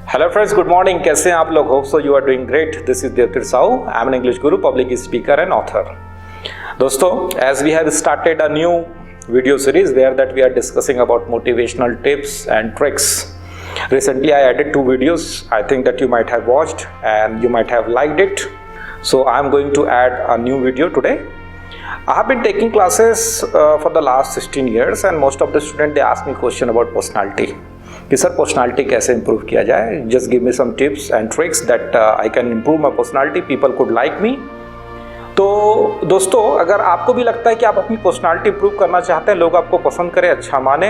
Hello friends, good morning. कैसे हैं आप लोग? Hope so you are doing great. This is Devtir Sahu. I am an English guru, public speaker and author. दोस्तों, as we have started a new video series where that we are discussing about motivational tips and tricks. Recently I added 2 videos. I think that you might have watched and you might have liked it. So I am going to add a new video today. I have been taking classes for the last 16 years and most of the students they ask me question about personality. कि sir personality कैसे improve किया जाए? Just give me some tips and tricks that I can improve my personality, people could like me. तो दोस्तों, अगर आपको भी लगता है कि आप अपनी पर्सनालिटी इम्प्रूव करना चाहते हैं, लोग आपको पसंद करें, अच्छा माने,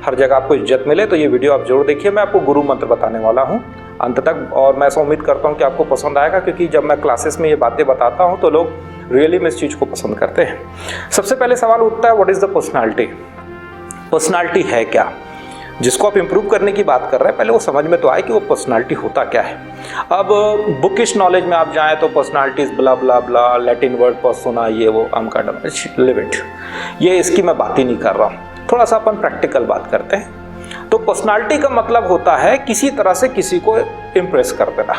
हर जगह आपको इज्जत मिले, तो ये वीडियो आप जरूर देखिए। मैं आपको गुरु मंत्र बताने वाला हूँ अंत तक, और मैं ऐसा उम्मीद करता हूँ कि आपको पसंद आएगा, क्योंकि जब मैं क्लासेस में ये बातें बताता हूँ तो लोग रियली में इस चीज़ को पसंद करते हैं। सबसे पहले सवाल उठता है, what is the personality? Personality है क्या? जिसको आप इम्प्रूव करने की बात कर रहे हैं, पहले वो समझ में तो आए कि वो पर्सनालिटी होता क्या है। अब बुकिश नॉलेज में आप जाएं तो पर्सनालिटीज ब्ला ब्ला ब्ला, लैटिन वर्ड पर्सोना, ये वो अमका लिव इट, ये इसकी मैं बात ही नहीं कर रहा हूँ। थोड़ा सा अपन प्रैक्टिकल बात करते हैं। तो पर्सनालिटी का मतलब होता है किसी तरह से किसी को इम्प्रेस कर देना।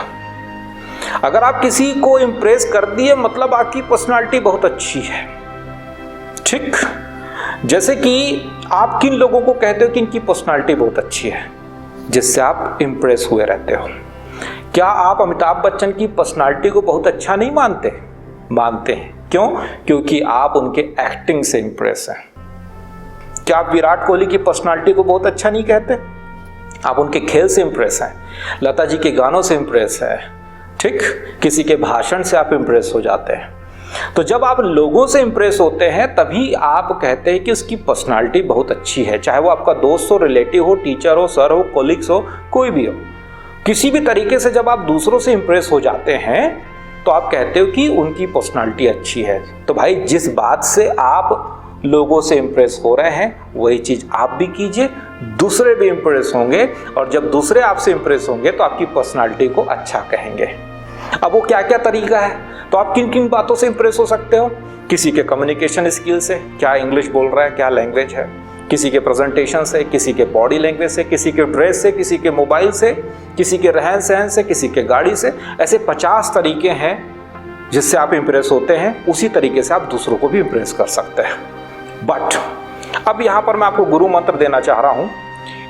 अगर आप किसी को इम्प्रेस कर दिए, मतलब आपकी पर्सनालिटी बहुत अच्छी है। ठीक, जैसे कि आप किन लोगों को कहते हो कि इनकी पर्सनालिटी बहुत अच्छी है, जिससे आप इम्प्रेस हुए रहते हो। क्या आप अमिताभ बच्चन की पर्सनालिटी को बहुत अच्छा नहीं मानते? मानते हैं। क्यों? क्योंकि आप उनके एक्टिंग से इम्प्रेस हैं। क्या आप विराट कोहली की पर्सनालिटी को बहुत अच्छा नहीं कहते? आप उनके खेल से इम्प्रेस हैं, लता जी के गानों से इम्प्रेस हैं। ठीक, किसी के भाषण से आप इम्प्रेस हो जाते हैं। तो जब आप लोगों से इम्प्रेस होते हैं तभी आप कहते हैं कि उसकी पर्सनालिटी बहुत अच्छी है। चाहे वो आपका दोस्त हो, रिलेटिव हो, टीचर हो, सर हो, कोलिग्स हो, कोई भी हो, किसी भी तरीके से जब आप दूसरों से इम्प्रेस हो जाते हैं तो आप कहते हो कि उनकी पर्सनालिटी अच्छी है। तो भाई, जिस बात से आप लोगों से इम्प्रेस हो रहे हैं वही चीज आप भी कीजिए, दूसरे भी इम्प्रेस होंगे, और जब दूसरे आपसे इम्प्रेस होंगे तो आपकी पर्सनालिटी को अच्छा कहेंगे। अब वो क्या क्या तरीका है? तो आप किन किन बातों से इंप्रेस हो सकते हो? किसी के कम्युनिकेशन स्किल से, क्या इंग्लिश बोल रहा है, क्या लैंग्वेज है, किसी के प्रेजेंटेशन से, किसी के बॉडी लैंग्वेज से, किसी के ड्रेस से, किसी के मोबाइल से, किसी के रहन सहन से, किसी के गाड़ी से। ऐसे 50 तरीके हैं जिससे आप इंप्रेस होते हैं। उसी तरीके से आप दूसरों को भी इंप्रेस कर सकते हैं। बट अब यहाँ पर मैं आपको गुरु मंत्र देना चाह रहा हूँ।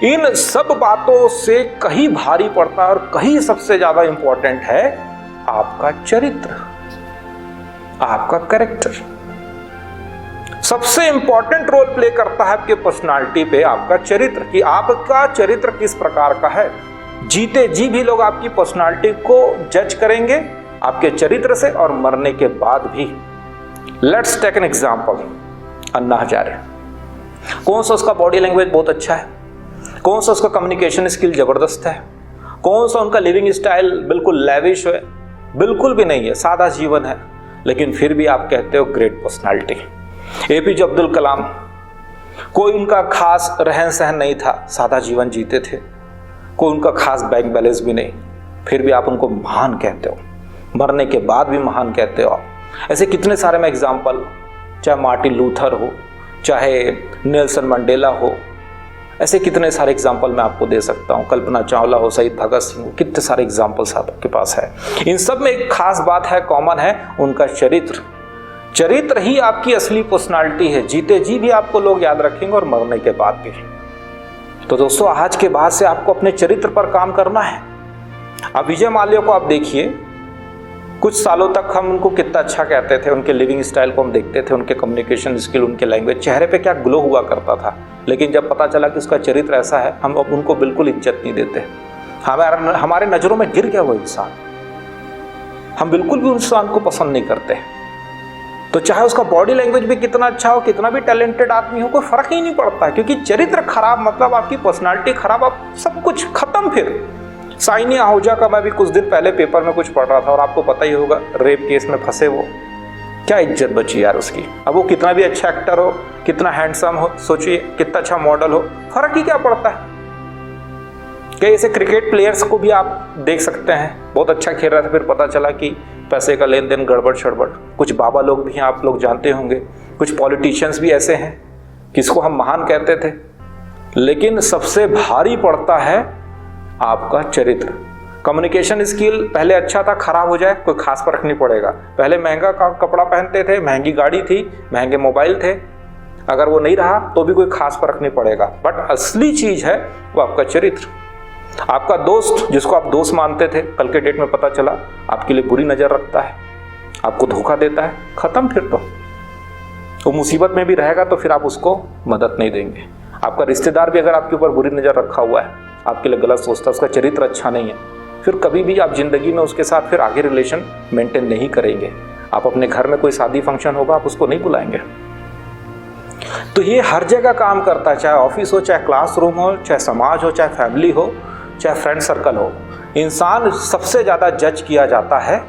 इन सब बातों से कहीं भारी पड़ता है और कहीं सबसे ज्यादा इंपॉर्टेंट है आपका चरित्र, आपका कैरेक्टर। सबसे इंपॉर्टेंट रोल प्ले करता है आपके पर्सनालिटी पे आपका चरित्र, कि आपका चरित्र किस प्रकार का है। जीते जी भी लोग आपकी पर्सनालिटी को जज करेंगे आपके चरित्र से, और मरने के बाद भी। Let's take an example. Anna Hazare, कौन सा उसका बॉडी लैंग्वेज बहुत अच्छा है, कौन सा उसका कम्युनिकेशन स्किल जबरदस्त है, कौन सा उनका लिविंग स्टाइल बिल्कुल लैविश है? बिल्कुल भी नहीं है, सादा जीवन है। लेकिन फिर भी आप कहते हो great personality. APJ Abdul Kalam, कोई उनका खास रहन सहन नहीं था, सादा जीवन जीते थे, कोई उनका खास बैंक बैलेंस भी नहीं, फिर भी आप उनको महान कहते हो, मरने के बाद भी महान कहते हो आप। ऐसे कितने सारे मैं एग्जाम्पल, चाहे मार्टिन लूथर हो, चाहे नेल्सन मंडेला हो, ऐसे कितने सारे एग्जाम्पल मैं आपको दे सकता हूँ। कल्पना चावला हो, शहीद भगत सिंह हो, कितने सारे एग्जाम्पल्स आपके पास है। इन सब में एक खास बात है, कॉमन है, उनका चरित्र। चरित्र ही आपकी असली पर्सनालिटी है। जीते जी भी आपको लोग याद रखेंगे और मरने के बाद भी। तो दोस्तों, आज के बाद से आपको अपने चरित्र पर काम करना है। अब विजय माल्या को आप देखिए, कुछ सालों तक हम उनको कितना अच्छा कहते थे, उनके लिविंग स्टाइल को हम देखते थे, उनके कम्युनिकेशन स्किल, उनके लैंग्वेज, चेहरे पे क्या ग्लो हुआ करता था। लेकिन जब पता चला कि उसका चरित्र ऐसा है, हम उनको बिल्कुल इज्जत नहीं देते। हमारे नज़रों में गिर गया वो इंसान, हम बिल्कुल भी उस इंसान को पसंद नहीं करते। तो चाहे उसका बॉडी लैंग्वेज भी कितना अच्छा हो, कितना भी टैलेंटेड आदमी हो, कोई फर्क ही नहीं पड़ता है, क्योंकि चरित्र खराब मतलब आपकी पर्सनालिटी खराब, आप सब कुछ खत्म। फिर साइनी आहूजा का मैं भी कुछ दिन पहले पेपर में कुछ पढ़ रहा था, और आपको पता ही होगा, रेप केस में फंसे वो, क्या इज्जत बची यार उसकी। अब वो कितना भी अच्छा एक्टर हो, कितना हैंडसम हो, सोचिए कितना अच्छा मॉडल हो, फर्क ही क्या पड़ता है। कई ऐसे क्रिकेट प्लेयर्स को भी आप देख सकते हैं, बहुत अच्छा खेल रहा था, फिर पता चला कि पैसे का लेन देन गड़बड़ शड़बड़। कुछ बाबा लोग भी हैं, आप लोग जानते होंगे, कुछ पॉलिटिशियंस भी ऐसे हैं किसको हम महान कहते थे, लेकिन सबसे भारी पड़ता है आपका चरित्र। कम्युनिकेशन स्किल पहले अच्छा था, खराब हो जाए कोई खास फर्क नहीं पड़ेगा। पहले महंगा कपड़ा पहनते थे, महंगी गाड़ी थी, महंगे मोबाइल थे, अगर वो नहीं रहा तो भी कोई खास फर्क नहीं पड़ेगा। बट असली चीज है वो आपका चरित्र। आपका दोस्त जिसको आप दोस्त मानते थे, कल के डेट में पता चला आपके लिए बुरी नजर रखता है, आपको धोखा देता है, खत्म। फिर तो वो मुसीबत में भी रहेगा तो फिर आप उसको मदद नहीं देंगे। आपका रिश्तेदार भी अगर आपके ऊपर बुरी नजर रखा हुआ है, आपके लिए गलत सोचता है, उसका चरित्र अच्छा नहीं है, फिर कभी भी आप जिंदगी में उसके साथ फिर आगे रिलेशन मेंटेन नहीं करेंगे। आप अपने घर में कोई शादी फंक्शन होगा, आप उसको नहीं बुलाएंगे। तो ये हर जगह काम करता है, चाहे ऑफिस हो, चाहे क्लासरूम हो, चाहे समाज हो, चाहे फैमिली हो, चाहे फ्रेंड सर्कल हो। इंसान सबसे ज्यादा जज किया जाता है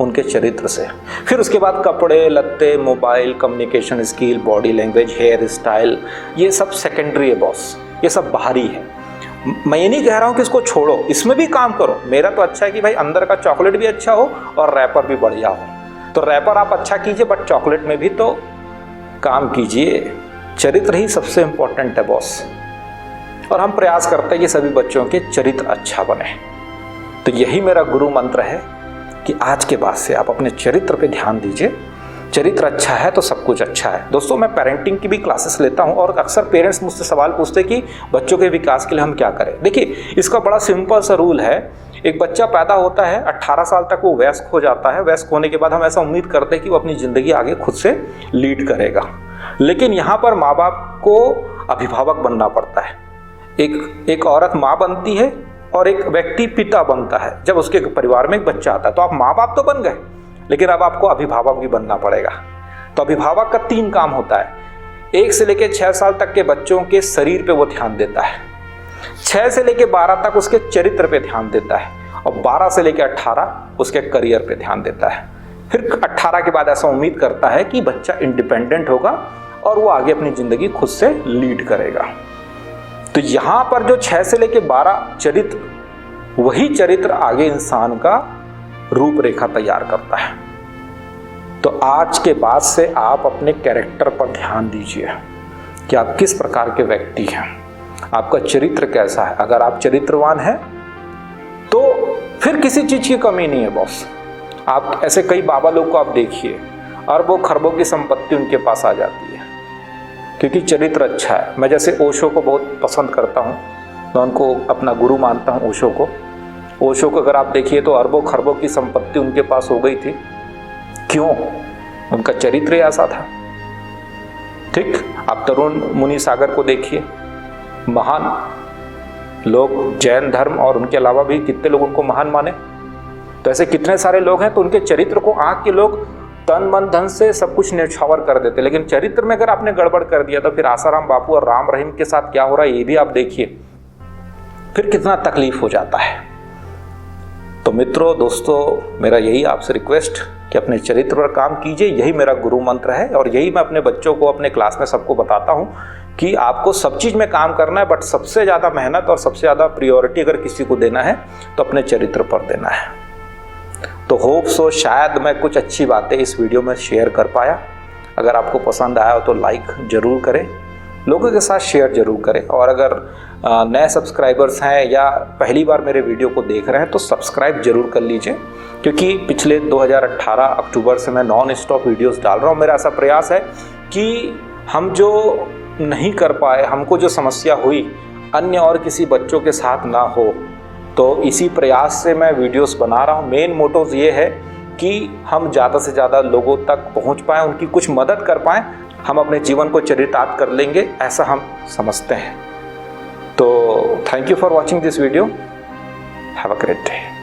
उनके चरित्र से। फिर उसके बाद कपड़े लत्ते, mobile, communication skill, body language, hair style, ये सब सेकेंडरी है बॉस, ये सब बाहरी है। मैं ये नहीं कह रहा हूँ कि इसको छोड़ो, इसमें भी काम करो। मेरा तो अच्छा है कि भाई अंदर का चॉकलेट भी अच्छा हो और रैपर भी बढ़िया हो। तो रैपर आप अच्छा कीजिए, बट चॉकलेट में भी तो काम कीजिए। चरित्र ही सबसे इंपॉर्टेंट है बॉस। और हम प्रयास करते हैं कि सभी बच्चों के चरित्र अच्छा बने। तो यही मेरा गुरु मंत्र है कि आज के बाद से आप अपने चरित्र पे ध्यान दीजिए। चरित्र अच्छा है तो सब कुछ अच्छा है। दोस्तों, मैं पेरेंटिंग की भी क्लासेस लेता हूं और अक्सर पेरेंट्स मुझसे सवाल पूछते हैं कि बच्चों के विकास के लिए हम क्या करें। देखिए, इसका बड़ा सिंपल सा रूल है। एक बच्चा पैदा होता है, 18 साल तक वो वयस्क हो जाता है। वयस्क होने के बाद हम ऐसा उम्मीद करते हैं कि वो अपनी जिंदगी आगे खुद से लीड करेगा। लेकिन यहाँ पर माँ बाप को अभिभावक बनना पड़ता है। एक औरत माँ बनती है और एक व्यक्ति पिता बनता है। जब उसके परिवार में एक बच्चा आता है तो आप माँ बाप तो बन गए, लेकिन अब आपको अभिभावक भी बनना पड़ेगा। तो अभिभावक का 3 काम होता है। 1 से लेकर 6 साल तक के बच्चों के शरीर पे वो ध्यान देता है, 6 से लेकर 12 तक उसके चरित्र पे ध्यान देता है, और 12 से लेकर 18 उसके करियर पे ध्यान देता है। फिर 18 के बाद ऐसा उम्मीद करता है कि बच्चा इंडिपेंडेंट होगा और वो आगे अपनी जिंदगी खुद से लीड करेगा। तो यहां पर जो 6 से लेकर 12 चरित्र, वही चरित्र आगे इंसान का रूपरेखा तैयार करता है। तो आज के बाद से आप अपने कैरेक्टर पर ध्यान दीजिए कि आप किस प्रकार के व्यक्ति हैं, आपका चरित्र कैसा है। अगर आप चरित्रवान हैं तो फिर किसी चीज की कमी नहीं है बॉस। आप ऐसे कई बाबा लोग को आप देखिए, अरबों खरबों की संपत्ति उनके पास आ जाती है क्योंकि चरित्र अच्छा है। मैं जैसे ओशो को बहुत पसंद करता हूँ, मैं उनको अपना गुरु मानता हूँ। ओशो को अगर आप देखिए तो अरबों खरबों की संपत्ति उनके पास हो गई थी। क्यों? उनका चरित्र ऐसा था। ठीक, आप तरुण मुनि सागर को देखिए, महान लोग, जैन धर्म और उनके अलावा भी कितने लोग उनको महान माने। तो ऐसे कितने सारे लोग हैं। तो उनके चरित्र को आंख के लोग तन मन धन से सब कुछ न्यौछावर कर देते, लेकिन चरित्र में अगर आपने गड़बड़ कर दिया तो फिर आसाराम बापू और राम रहीम के साथ क्या हो रहा है ये भी आप देखिए, फिर कितना तकलीफ हो जाता है। तो मित्रों, दोस्तों, मेरा यही आपसे रिक्वेस्ट कि अपने चरित्र पर काम कीजिए। यही मेरा गुरु मंत्र है और यही मैं अपने बच्चों को, अपने क्लास में सबको बताता हूँ कि आपको सब चीज़ में काम करना है, बट सबसे ज़्यादा मेहनत और सबसे ज़्यादा प्रायोरिटी अगर किसी को देना है तो अपने चरित्र पर देना है। तो होप सो शायद मैं कुछ अच्छी बातें इस वीडियो में शेयर कर पाया। अगर आपको पसंद आया हो तो लाइक ज़रूर करें, लोगों के साथ शेयर ज़रूर करें, और अगर नए सब्सक्राइबर्स हैं या पहली बार मेरे वीडियो को देख रहे हैं तो सब्सक्राइब जरूर कर लीजिए, क्योंकि पिछले 2018 अक्टूबर से मैं नॉन स्टॉप वीडियोस डाल रहा हूँ। मेरा ऐसा प्रयास है कि हम जो नहीं कर पाए, हमको जो समस्या हुई, अन्य और किसी बच्चों के साथ ना हो। तो इसी प्रयास से मैं वीडियोस बना रहा हूँ। मेन मोटोज ये है कि हम ज़्यादा से ज़्यादा लोगों तक पहुँच पाएँ, उनकी कुछ मदद कर पाएँ, हम अपने जीवन को चरितार्थ कर लेंगे, ऐसा हम समझते हैं। तो thank you for watching this video. Have a great day.